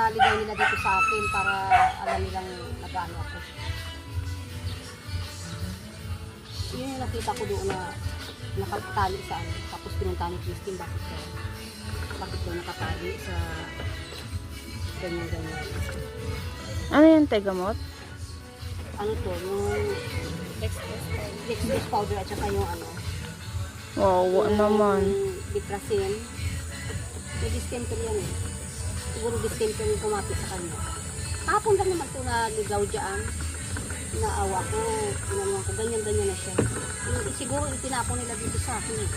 pinaligaw nila dito sa akin para alam nilang nag-ano ako. Yun yung nakita ko doon na nakatali sa ano. Tapos pinunta ni Christine, bakit daw nakatali sa ganyan-ganyan. Ano yung tegamot? Ano to, yung dextrose powder at saka yung ano. Wow, naman. Bitrasin. May distemper yan eh. Siguro distemper yung kumapit sa kanya. Hapon lang naman ito na ligaw dyan. Naawa ko. Pinamuhan ko. Ganyan-ganyan na siya. Siguro itinapon nila dito sa akin eh.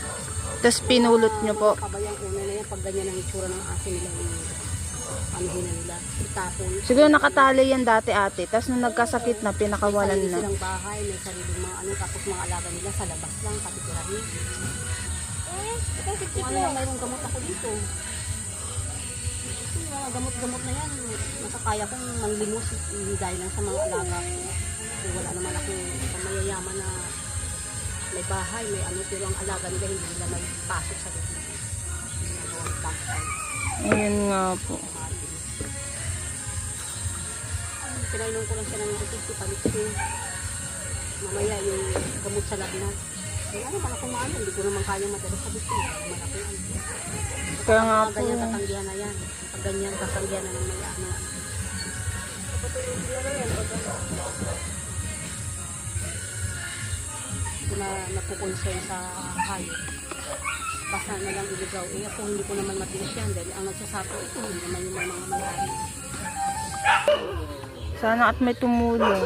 Tapos pinulot nyo po. Kabayang una na yan. Pag ganyan ang itsura ng asin nila. Anuhin na nila. Itapon. Siguro nakatali yan dati ate. Tapos nung nagkasakit na, pinakawalan May na. silang bahay. May sariling mga ano. Tapos mga alaga nila sa labas lang. Kapitirahin. Kung ano lang mayroong gamot ako dito. Yung mga gamot-gamot na yan, nakakaya kong manglimos dahil lang sa mga alaga ko. Kasi wala naman ako mayayaman na may bahay, may ano, pero ang alaga nila hindi nila may pasok sa loob. Ayun nga po. Pinainom ko lang siya ng resisti, palitsin. Mamaya yung gamot sa lagnat. Ano man akong maano, hindi ko naman kaya madala sa gusto. Man ako ano. Kaya nga po. Ganyan katanggihan na yan. Pag ganyan katanggihan na ng may ano. Ito na napukonsern sa hayop. Basta na lang iligaw. Eh ako hindi ko naman matinis yan dahil ang nagsasapo ito hindi naman yung mga may-ari. Sana at may tumulong.